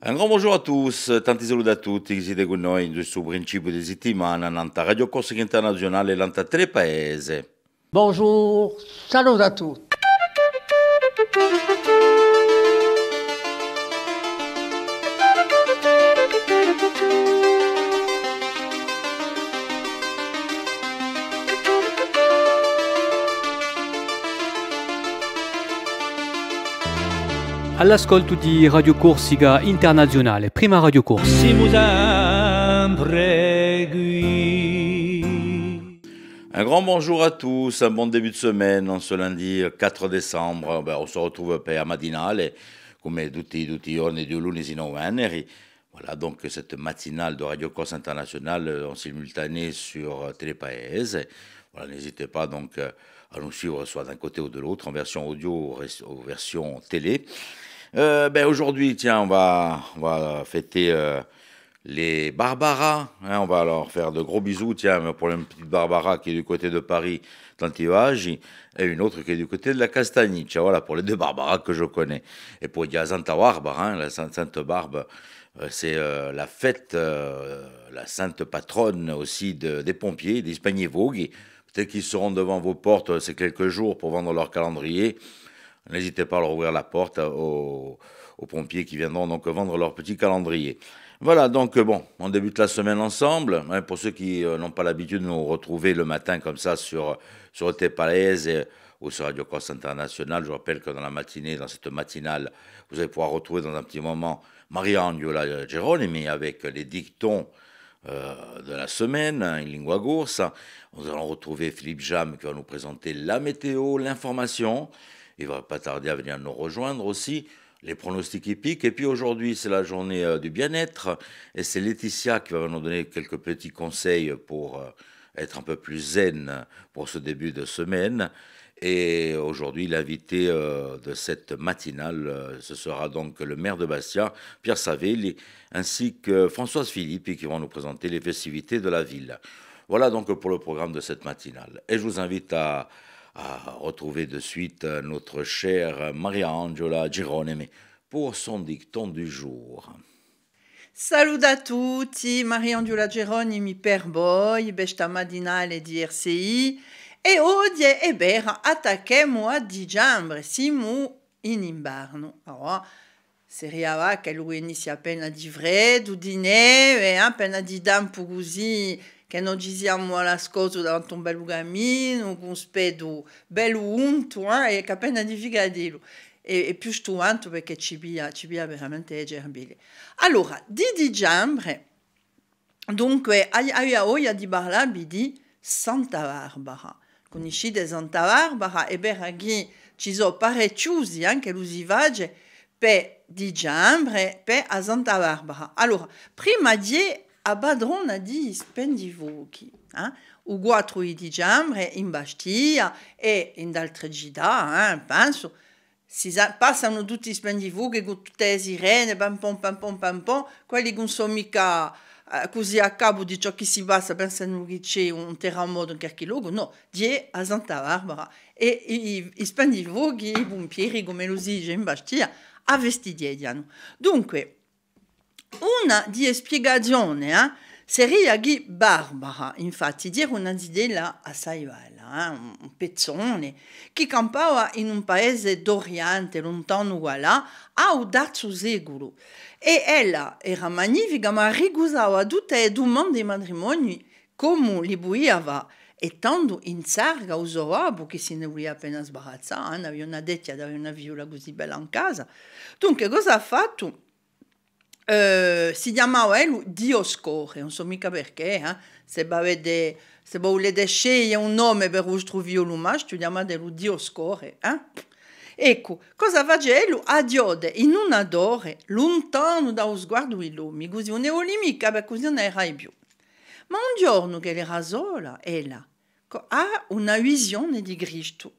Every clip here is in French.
Un grand bonjour a tous, tanti saluti a tutti che siete con noi in questo principio di settimana nanta Radio Corsica Internazionale e nanta Telepaese. Bonjour, salut à tous. All'ascolto di Radio Corsica Internazionale, prima Radio Corsica. Siamo sempre qui. Un grand bonjour à tous, un bon début de semaine, en ce lundi 4 décembre. On se retrouve per matinale, come tutti i giorni di lunedì e venerdì. Voilà, donc cette matinale de Radio Corse Internationale en simultané sur Télépaese. Voilà, n'hésitez pas donc à nous suivre soit d'un côté ou de l'autre, en version audio ou version télé. Aujourd'hui, tiens, on va fêter les Barbara. Hein, on va leur faire de gros bisous. Tiens, pour une petite Barbara qui est du côté de Paris, Tantivagi, et une autre qui est du côté de la Castagnice. Voilà, pour les deux Barbara que je connais. Et pour dire Santa Barbara, hein, la Sainte Barbe, c'est la fête, la sainte patronne aussi des pompiers, des Spagnevoghi. Peut-être qu'ils seront devant vos portes ces quelques jours pour vendre leur calendrier. N'hésitez pas à leur ouvrir la porte aux pompiers qui viendront donc vendre leur petit calendrier. Voilà, donc bon, on débute la semaine ensemble. Hein, pour ceux qui n'ont pas l'habitude de nous retrouver le matin comme ça sur Télépaese ou sur Radio Corse Internationale, je rappelle que dans la matinée, dans cette matinale, vous allez pouvoir retrouver dans un petit moment Maria-Angela Geronimi avec les dictons de la semaine, in lingua corsa. Nous allons retrouver Philippe Jam qui va nous présenter la météo, l'information. Il ne va pas tarder à venir nous rejoindre aussi, les pronostics hippiques. Et puis aujourd'hui, c'est la journée du bien-être. Et c'est Laetitia qui va nous donner quelques petits conseils pour être un peu plus zen pour ce début de semaine. Et aujourd'hui, l'invité de cette matinale, ce sera donc le maire de Bastia, Pierre Savelli, ainsi que Françoise Philippe, qui vont nous présenter les festivités de la ville. Voilà donc pour le programme de cette matinale. Et je vous invite à retrouver de suite notre chère Maria-Angela Geronimi pour son dicton du jour. Salut a tutti, Maria-Angela Geronimi per voi, besta matinale di RCI. E oggi è vero, attacchiamo a dicembre, siamo in inverno. Allora, seriava che lui inizia appena di freddo, di neve, appena di tempo così, che non ci siamo all'ascolto davanti a un bel cammino, con un spedo bello unto, e che appena di figadello. E più stuanto perché ci pia veramente gerbile. Allora, di dicembre, dunque, a oggi di parlare di Santa Barbara. Conoscete Santa Barbara? E beh, qui ci sono parecchi anche l'usivage per dicembre, per a Santa Barbara. Allora, prima di a padrona di spendivoghi, o 4 di dicembre in Bastia e in altre città, penso, passano tutti i spendivoghi con tutte le sirene, pam pom, quelli non sono mica così a capo di ciò che si passa, pensano che c'è un terremoto in qualche luogo, no, di a Santa Barbara. E i spendivoghi, i pompieri, come lo si dice in Bastia, a vestidiano. Dunque, una di spiegazione seria che Barbara, infatti, era una zidella assai bella, un pezzone, che campava in un paese d'Oriente, lontano là, a un terzo secolo. E ella era magnifica, ma ricusava tutte le domande di matrimonio come li buiava, e tanto in sarga usava perché se ne voleva appena sbarazzare, aveva una detta di avere una viola così bella in casa. Dunque, cosa ha fatto? Si chiamava Dioscore, non so mica perché, se volete scegliere un nome per vostro violone, ci chiamate Dioscore. Ecco, cosa faceva? A Diode, in una d'ore, lontano dallo sguardo di l'uomo, così non ne volevo mica, perché così non era più. Ma un giorno che era sola, ella ha una visione di Cristo.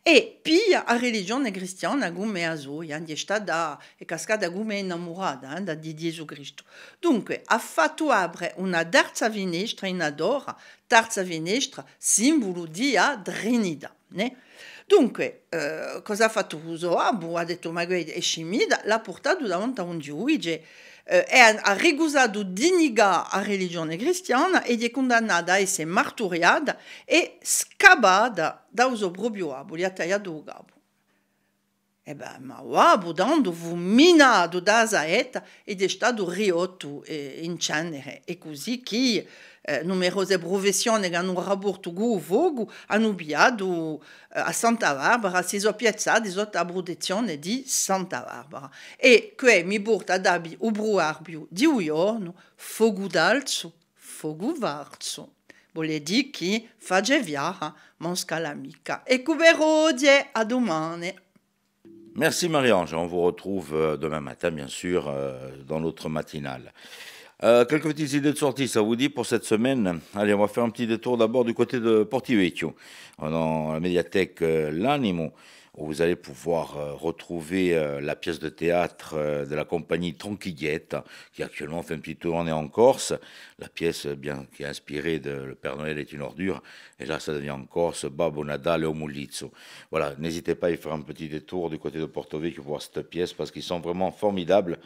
E pia a religione cristiana come a Zoya, è stata cascata come innamorata di Gesù Cristo. Dunque, ha fatto aprire una terza finestra in adora, terza finestra, simbolo di Trinità. Dunque, cosa ha fatto Usoabu? Ha detto ma è scimida, l'ha portato davanti a un giudice e ha ricusato di negare la religione cristiana e è condannata a essere martoriata e scabata da suo proprio abu, gli ha tagliato il capo. E beh, ma Uabu dando fu minato da saetta ed è stato ridotto in cenere e così che numerose professioni che hanno rapporto con il fuoco hanno avviato a Santa Barbara, si sono piazzati sotto la protezione di Santa Barbara. E qui mi porta ad abbi il bruarbio di un giorno, fuoco d'alzo, fuoco varzo. Vuol dire che fa viaja, monsca l'amica. E cubero a domani. Merci Marie-Ange, on vous retrouve demain matin bien sûr dans notre matinale. Quelques petites idées de sortie, ça vous dit pour cette semaine? Allez, on va faire un petit détour d'abord du côté de Portivecchio, dans la médiathèque L'Animo, où vous allez pouvoir retrouver la pièce de théâtre de la compagnie Tronquillette, qui actuellement fait un petit tournée en Corse. La pièce bien qui est inspirée de Le Père Noël est une ordure, et là ça devient en Corse Babbo Natale o Mulizzo. Voilà, n'hésitez pas à y faire un petit détour du côté de Portovecchio pour voir cette pièce, parce qu'ils sont vraiment formidables.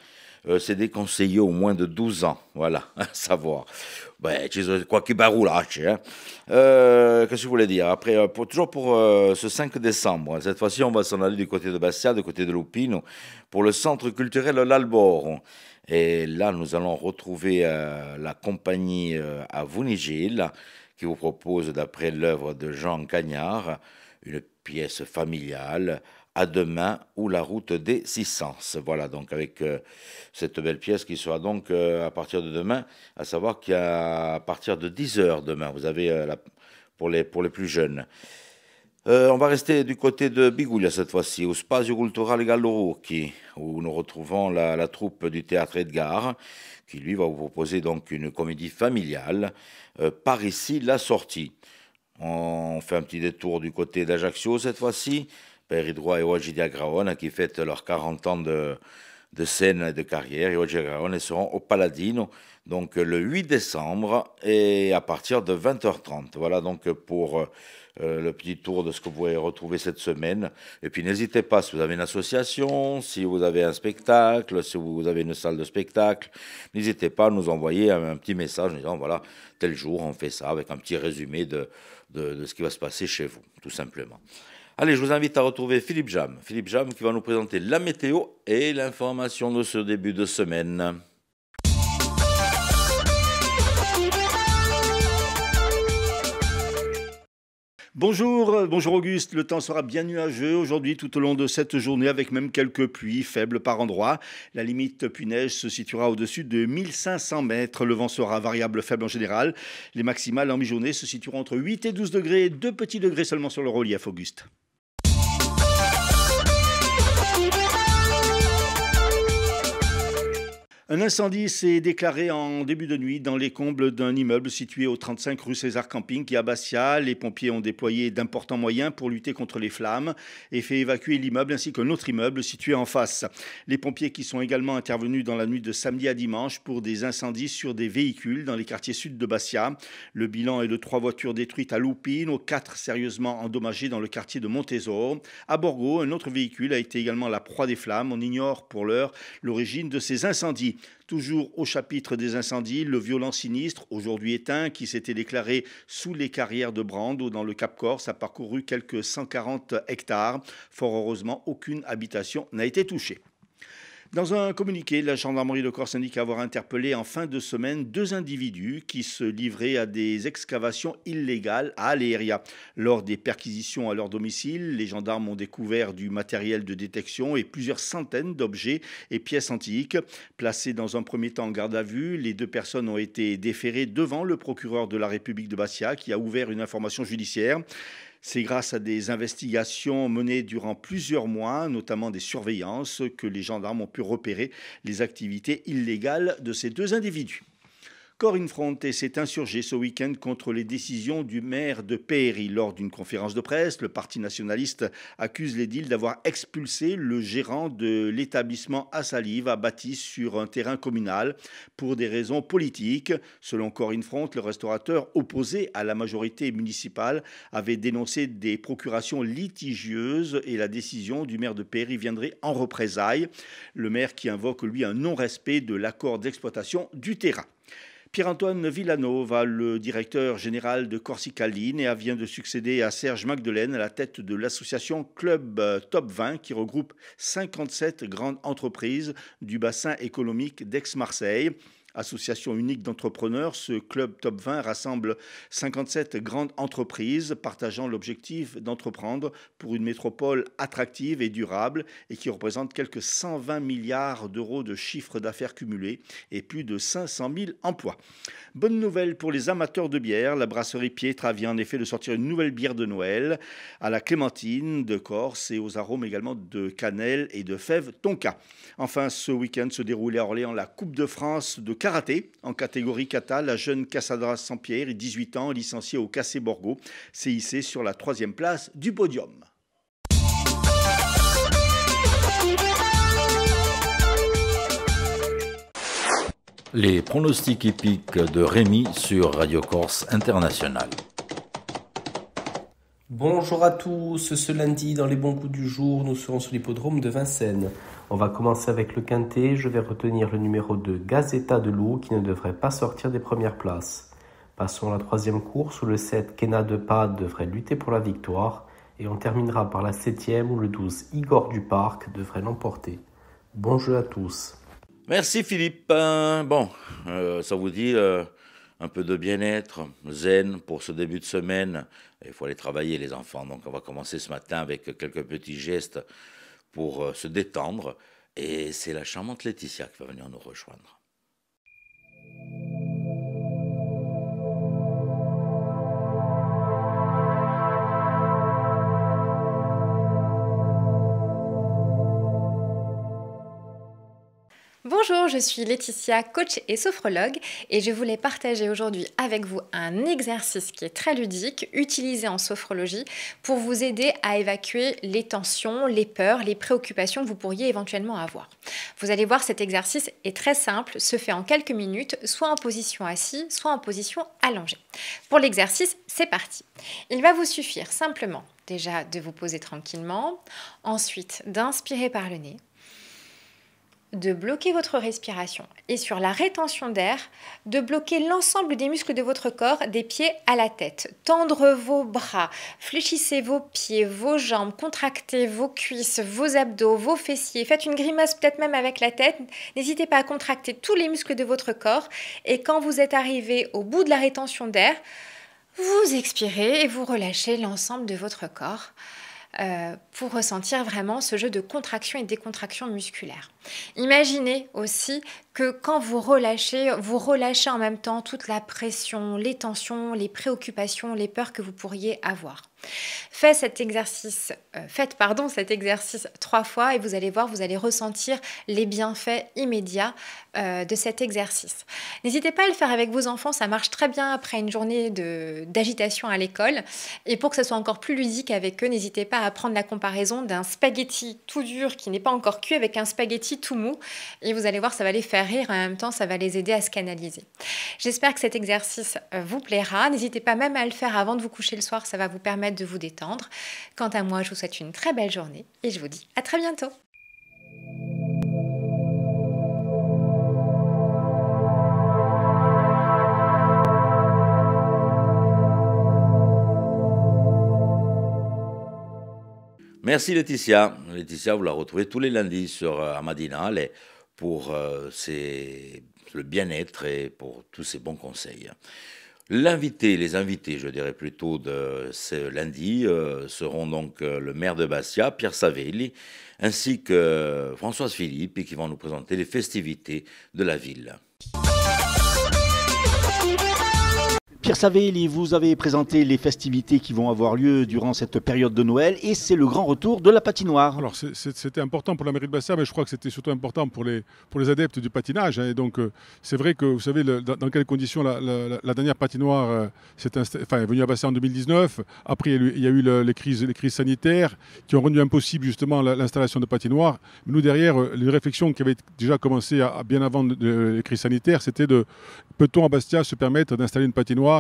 C'est déconseillé au moins de 12 ans, voilà, à savoir. Ben, ci sono qualche baroulacce, hein. Qu'est-ce que je voulais dire? Après, toujours pour ce 5 décembre, cette fois-ci, on va s'en aller du côté de Bastia, du côté de Lupino, pour le centre culturel L'Alboro. Et là, nous allons retrouver la compagnie à Vunigil, qui vous propose, d'après l'œuvre de Jean Cagnard, une pièce familiale, À demain ou la route des 600. Voilà, donc avec cette belle pièce qui sera donc à partir de demain, à savoir qu'à partir de 10h demain, vous avez pour les plus jeunes. On va rester du côté de Biguglia cette fois-ci, au Spazio Culturale Gallo-Rucchi, où nous retrouvons la troupe du théâtre Edgar, qui lui va vous proposer donc une comédie familiale, Par ici la sortie. On fait un petit détour du côté d'Ajaccio cette fois-ci, per i droits et Oggi di Agraone, qui fêtent leurs 40 ans de scène et de carrière. Et Oggi Agraone seront au Paladino, donc le 8 décembre, et à partir de 20h30. Voilà donc pour le petit tour de ce que vous pouvez retrouver cette semaine. Et puis n'hésitez pas, si vous avez une association, si vous avez un spectacle, si vous avez une salle de spectacle, n'hésitez pas à nous envoyer un petit message en disant, voilà, tel jour on fait ça, avec un petit résumé de ce qui va se passer chez vous, tout simplement. Allez, je vous invite à retrouver Philippe Jam. Philippe Jam qui va nous présenter la météo et l'information de ce début de semaine. Bonjour Auguste, le temps sera bien nuageux aujourd'hui tout au long de cette journée avec même quelques pluies faibles par endroits. La limite pluie-neige se situera au-dessus de 1500 mètres. Le vent sera variable faible en général. Les maximales en mi-journée se situeront entre 8 et 12 degrés, 2 petits degrés seulement sur le relief, Auguste. Un incendie s'est déclaré en début de nuit dans les combles d'un immeuble situé au 35 rue César Camping qui est à Bastia. Les pompiers ont déployé d'importants moyens pour lutter contre les flammes et fait évacuer l'immeuble ainsi qu'un autre immeuble situé en face. Les pompiers qui sont également intervenus dans la nuit de samedi à dimanche pour des incendies sur des véhicules dans les quartiers sud de Bastia. Le bilan est de 3 voitures détruites à Lupino, 4 sérieusement endommagées dans le quartier de Montesor. À Borgo, un autre véhicule a été également la proie des flammes. On ignore pour l'heure l'origine de ces incendies. Toujours au chapitre des incendies, le violent sinistre, aujourd'hui éteint, qui s'était déclaré sous les carrières de Brando dans le Cap Corse, a parcouru quelques 140 hectares. Fort heureusement, aucune habitation n'a été touchée. Dans un communiqué, la gendarmerie de Corse indique avoir interpellé en fin de semaine 2 individus qui se livraient à des excavations illégales à Aléria. Lors des perquisitions à leur domicile, les gendarmes ont découvert du matériel de détection et plusieurs centaines d'objets et pièces antiques. Placés dans un premier temps en garde à vue, les 2 personnes ont été déférées devant le procureur de la République de Bastia qui a ouvert une information judiciaire. C'est grâce à des investigations menées durant plusieurs mois, notamment des surveillances, que les gendarmes ont pu repérer les activités illégales de ces 2 individus. Corinne Fronte s'est insurgé ce week-end contre les décisions du maire de Péry. Lors d'une conférence de presse, le parti nationaliste accuse l'édile d'avoir expulsé le gérant de l'établissement à salive bâti sur un terrain communal pour des raisons politiques. Selon Corinne Fronte, le restaurateur opposé à la majorité municipale avait dénoncé des procurations litigieuses et la décision du maire de Péry viendrait en représailles. Le maire qui invoque, lui, un non-respect de l'accord d'exploitation du terrain. Pierre-Antoine Villanova, le directeur général de Corsica Linea, vient de succéder à Serge Magdelaine à la tête de l'association Club Top 20 qui regroupe 57 grandes entreprises du bassin économique d'Aix-Marseille. Association unique d'entrepreneurs, ce club Top 20 rassemble 57 grandes entreprises partageant l'objectif d'entreprendre pour une métropole attractive et durable et qui représente quelques 120 milliards d'euros de chiffre d'affaires cumulé et plus de 500 000 emplois. Bonne nouvelle pour les amateurs de bière, la brasserie Pietra vient en effet de sortir une nouvelle bière de Noël à la clémentine de Corse et aux arômes également de cannelle et de fèves tonka. Enfin, ce week-end se déroulait à Orléans la Coupe de France de karaté. En catégorie kata, la jeune Cassandra Sampierre, 18 ans, licenciée au Cassé Borgo, s'est hissée sur la 3e place du podium. Les pronostics hippiques de Rémi sur Radio Corse International. Bonjour à tous, ce lundi dans les bons coups du jour, nous serons sur l'hippodrome de Vincennes. On va commencer avec le quintet, je vais retenir le numéro 2 Gazeta de Loup qui ne devrait pas sortir des premières places. Passons à la 3e course où le 7 Kena de Pad devrait lutter pour la victoire et on terminera par la 7e où le 12 Igor du Parc devrait l'emporter. Bon jeu à tous. Merci Philippe. Ça vous dit un peu de bien-être, zen pour ce début de semaine. Il faut aller travailler les enfants, donc on va commencer ce matin avec quelques petits gestes pour se détendre. Et c'est la charmante Laetitia qui va venir nous rejoindre. Bonjour, je suis Laetitia, coach et sophrologue et je voulais partager aujourd'hui avec vous un exercice qui est très ludique, utilisé en sophrologie pour vous aider à évacuer les tensions, les peurs, les préoccupations que vous pourriez éventuellement avoir. Vous allez voir, cet exercice est très simple, se fait en quelques minutes, soit en position assise, soit en position allongée. Pour l'exercice, c'est parti. Il va vous suffire simplement déjà de vous poser tranquillement, ensuite d'inspirer par le nez, de bloquer votre respiration et sur la rétention d'air, de bloquer l'ensemble des muscles de votre corps, des pieds à la tête. Tendre vos bras, fléchissez vos pieds, vos jambes, contractez vos cuisses, vos abdos, vos fessiers. Faites une grimace peut-être même avec la tête. N'hésitez pas à contracter tous les muscles de votre corps et quand vous êtes arrivé au bout de la rétention d'air, vous expirez et vous relâchez l'ensemble de votre corps. Pour ressentir vraiment ce jeu de contraction et décontraction musculaire. Imaginez aussi que quand vous relâchez en même temps toute la pression, les tensions, les préoccupations, les peurs que vous pourriez avoir. Faites cet exercice 3 fois et vous allez voir, vous allez ressentir les bienfaits immédiats de cet exercice. N'hésitez pas à le faire avec vos enfants, ça marche très bien après une journée d'agitation à l'école. Et pour que ce soit encore plus ludique avec eux, n'hésitez pas à prendre la comparaison d'un spaghetti tout dur qui n'est pas encore cuit avec un spaghetti tout mou. Et vous allez voir, ça va les faire rire, en même temps, ça va les aider à se canaliser. J'espère que cet exercice vous plaira. N'hésitez pas même à le faire avant de vous coucher le soir, ça va vous permettre de vous détendre. Quant à moi, je vous souhaite une très belle journée et je vous dis à très bientôt. Merci Laetitia. Laetitia, vous la retrouvez tous les lundis sur Amadinale pour le bien-être et pour tous ses bons conseils. Les invités, je dirais plutôt, de ce lundi seront donc le maire de Bastia, Pierre Savelli, ainsi que Françoise Philippe, qui vont nous présenter les festivités de la ville. Pierre Savelli, vous avez présenté les festivités qui vont avoir lieu durant cette période de Noël et c'est le grand retour de la patinoire. Alors c'était important pour la mairie de Bastia, mais je crois que c'était surtout important pour les adeptes du patinage. Et donc c'est vrai que vous savez dans quelles conditions la dernière patinoire est venue à Bastia en 2019. Après il y a eu les crises sanitaires qui ont rendu impossible justement l'installation de patinoires. Mais nous derrière, les réflexions qui avaient déjà commencé bien avant les crises sanitaires, c'était peut-on à Bastia se permettre d'installer une patinoire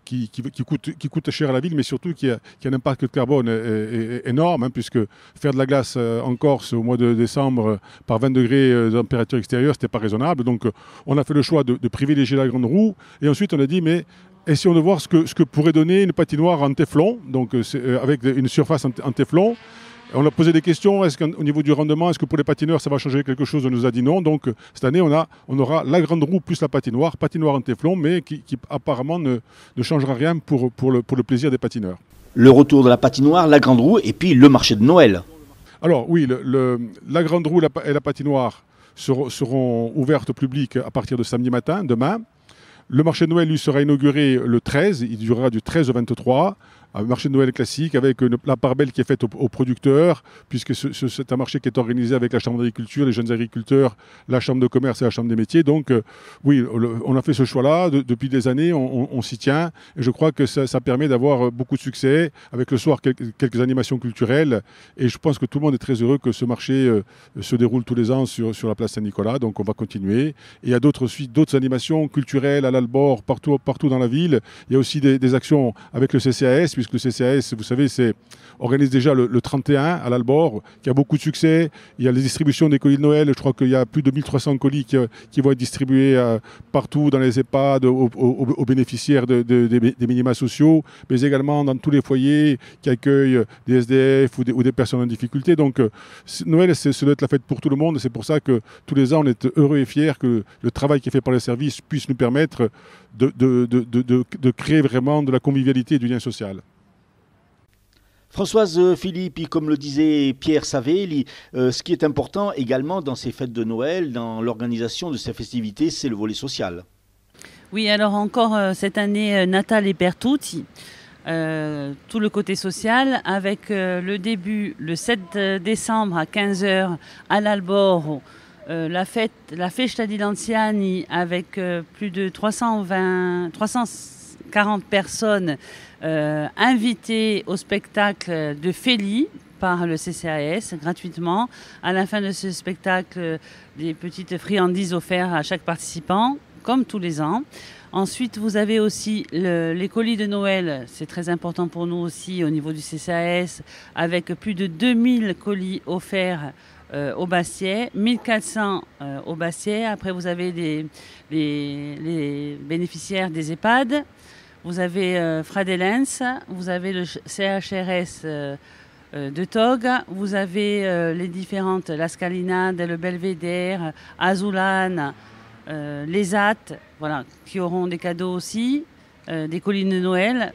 qui coûte cher à la ville, mais surtout qui a un impact de carbone énorme, hein, puisque faire de la glace en Corse au mois de décembre par 20 degrés de température extérieure, c'était pas raisonnable. Donc on a fait le choix de privilégier la grande roue, et ensuite on a dit mais essayons de voir ce que pourrait donner une patinoire en téflon, donc avec une surface en téflon. On a posé des questions, est-ce qu'au niveau du rendement, est-ce que pour les patineurs ça va changer quelque chose? On nous a dit non, donc cette année on aura la grande roue plus la patinoire en téflon, mais qui apparemment ne changera rien pour le plaisir des patineurs. Le retour de la patinoire, la grande roue et puis le marché de Noël. Alors oui, la grande roue et la patinoire seront ouvertes au public à partir de samedi matin, demain. Le marché de Noël, lui, sera inauguré le 13, il durera du 13 au 23. Un marché de Noël classique avec la part belle qui est faite aux producteurs, puisque c'est un marché qui est organisé avec la Chambre d'agriculture, les jeunes agriculteurs, la Chambre de commerce et la Chambre des métiers. Donc oui, on a fait ce choix-là. Depuis des années, on s'y tient. Et je crois que ça permet d'avoir beaucoup de succès, avec le soir quelques animations culturelles. Et je pense que tout le monde est très heureux que ce marché se déroule tous les ans sur la place Saint-Nicolas. Donc on va continuer. Et il y a d'autres animations culturelles à l'Albor, partout dans la ville. Il y a aussi des actions avec le CCAS, puisque le CCAS, vous savez, organise déjà le 31 à l'Albor, qui a beaucoup de succès. Il y a les distributions des colis de Noël. Je crois qu'il y a plus de 1300 colis qui vont être distribués partout dans les EHPAD, aux bénéficiaires des minima sociaux, mais également dans tous les foyers qui accueillent des SDF ou des personnes en difficulté. Donc Noël, ça doit être la fête pour tout le monde. C'est pour ça que tous les ans, on est heureux et fiers que le travail qui est fait par les services puisse nous permettre de créer vraiment de la convivialité et du lien social. Françoise Philippe, comme le disait Pierre Savelli, ce qui est important également dans ces fêtes de Noël, dans l'organisation de ces festivités, c'est le volet social. Oui, alors encore cette année, Natale et per tutti, tout le côté social, avec le début le 7 décembre à 15h à l'Albor, la Festa di Lanciani avec plus de 340 personnes invitées au spectacle de Feli par le CCAS gratuitement. À la fin de ce spectacle, des petites friandises offertes à chaque participant, comme tous les ans. Ensuite, vous avez aussi les colis de Noël. C'est très important pour nous aussi au niveau du CCAS, avec plus de 2000 colis offerts au Bastiais, 1400 au Bastiais. Après, vous avez les bénéficiaires des EHPAD. Vous avez Fradelens, vous avez le CHRS de Tog, vous avez les différentes, la Scalinade, le Belvédère, Azoulane, les AT, voilà, qui auront des cadeaux aussi, des colis de Noël.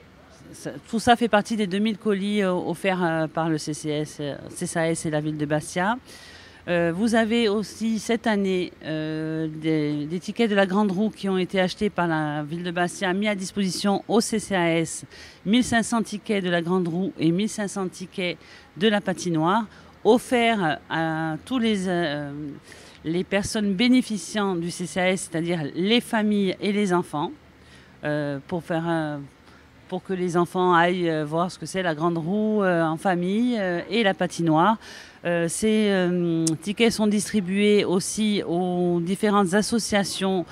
Tout ça fait partie des 2000 colis offerts par le CCAS et la ville de Bastia. Vous avez aussi cette année des tickets de la Grande Roue qui ont été achetés par la ville de Bastia, mis à disposition au CCAS, 1500 tickets de la Grande Roue et 1500 tickets de la patinoire, offerts à tous les personnes bénéficiant du CCAS, c'est-à-dire les familles et les enfants, pour que les enfants aillent voir ce que c'est la Grande Roue en famille et la patinoire. Ces tickets sont distribués aussi aux différentes associations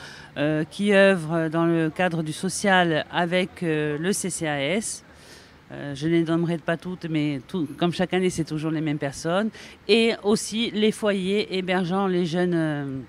qui œuvrent dans le cadre du social avec le CCAS. Je ne les nommerai pas toutes, mais comme chaque année, c'est toujours les mêmes personnes. Et aussi les foyers hébergeant les jeunes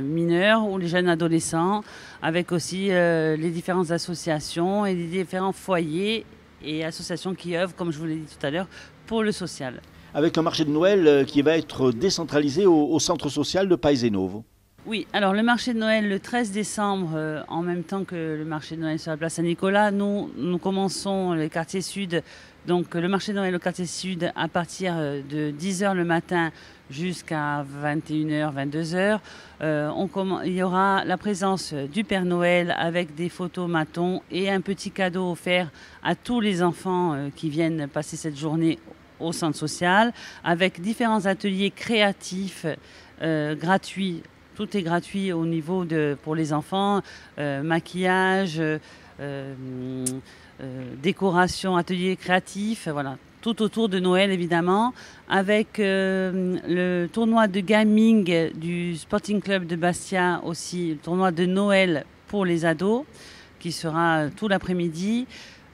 mineurs ou les jeunes adolescents, avec aussi les différentes associations et les différents foyers et associations qui œuvrent, comme je vous l'ai dit tout à l'heure, pour le social. Avec un marché de Noël qui va être décentralisé au centre social de Paesenovo. Oui, alors le marché de Noël le 13 décembre, en même temps que le marché de Noël sur la place Saint-Nicolas, nous commençons le quartier sud, donc le marché de Noël au quartier sud à partir de 10h le matin jusqu'à 21h, 22h. Il y aura la présence du Père Noël avec des photomatons et un petit cadeau offert à tous les enfants qui viennent passer cette journée au centre social, avec différents ateliers créatifs gratuits. Tout est gratuit au niveau pour les enfants, maquillage, décoration, ateliers créatifs, voilà. Tout autour de Noël évidemment, avec le tournoi de gaming du Sporting Club de Bastia aussi, le tournoi de Noël pour les ados, qui sera tout l'après-midi.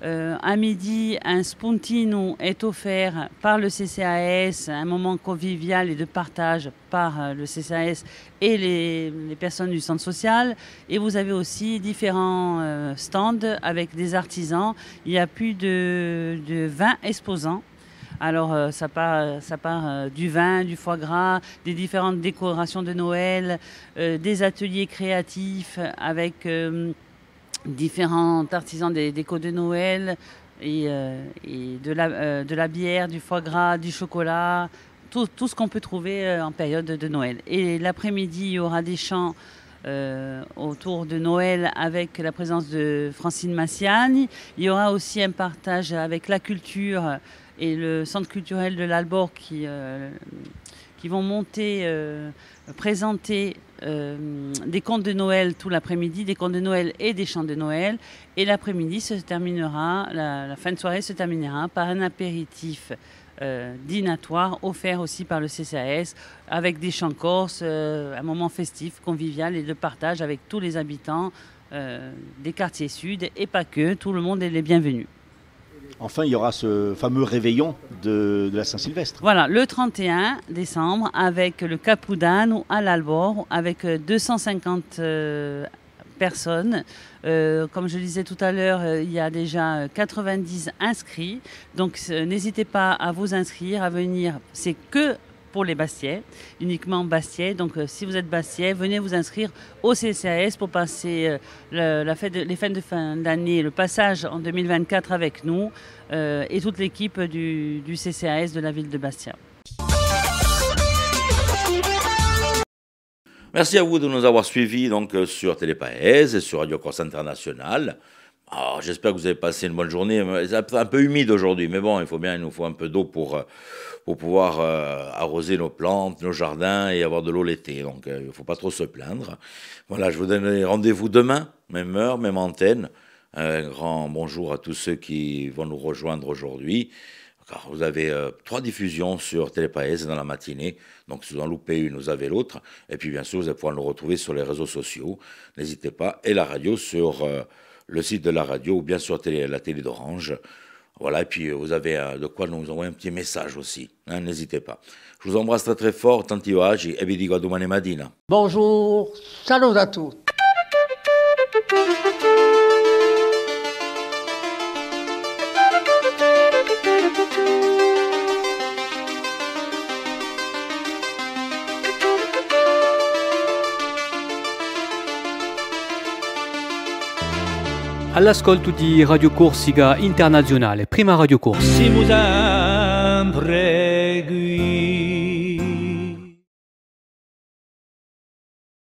À midi, un spuntino est offert par le CCAS, un moment convivial et de partage par le CCAS et les personnes du centre social. Et vous avez aussi différents stands avec des artisans. Il y a plus de 20 exposants. Alors ça part du vin, du foie gras, des différentes décorations de Noël, des ateliers créatifs avec différents artisans des décos de Noël et de la bière, du foie gras, du chocolat, tout ce qu'on peut trouver en période de Noël. Et l'après-midi, il y aura des chants autour de Noël avec la présence de Francine Massiani. Il y aura aussi un partage avec la culture et le centre culturel de l'Albor qui vont présenter des contes de Noël tout l'après-midi, des contes de Noël et des chants de Noël. Et l'après-midi se terminera, la fin de soirée se terminera par un apéritif dînatoire offert aussi par le CCAS avec des chants corses, un moment festif, convivial et de partage avec tous les habitants des quartiers sud et pas que, tout le monde est les bienvenus. Enfin, il y aura ce fameux réveillon de la Saint-Sylvestre. Voilà, le 31 décembre, avec le Capoudano à l'Albor, avec 250 personnes. Comme je le disais tout à l'heure, il y a déjà 90 inscrits. Donc, n'hésitez pas à vous inscrire, à venir. C'est que pour les Bastiais, uniquement Bastiais. Donc, si vous êtes Bastiais, venez vous inscrire au CCAS pour passer les fêtes de fin d'année, le passage en 2024 avec nous et toute l'équipe du CCAS de la ville de Bastia. Merci à vous de nous avoir suivis donc, sur Télépaèse et sur Radio Corse International. Alors, j'espère que vous avez passé une bonne journée. C'est un peu humide aujourd'hui, mais bon, il nous faut un peu d'eau pour pouvoir arroser nos plantes, nos jardins et avoir de l'eau l'été. Donc, il ne faut pas trop se plaindre. Voilà, je vous donne rendez-vous demain, même heure, même antenne. Un grand bonjour à tous ceux qui vont nous rejoindre aujourd'hui. Car vous avez 3 diffusions sur Télépaèse dans la matinée. Donc, si vous en loupez une, vous avez l'autre. Et puis, bien sûr, vous allez pouvoir nous retrouver sur les réseaux sociaux. N'hésitez pas. Et la radio sur le site de la radio ou bien sur la télé d'Orange. Voilà, et puis vous avez de quoi nous envoyer un petit message aussi. Hein, n'hésitez pas. Je vous embrasse très très fort. Tanti oggi e vi dico a domani mattina. Bonjour, salut à tous. All'ascolto di Radio Corsica Internazionale, prima Radio Corsa. Si musan pregui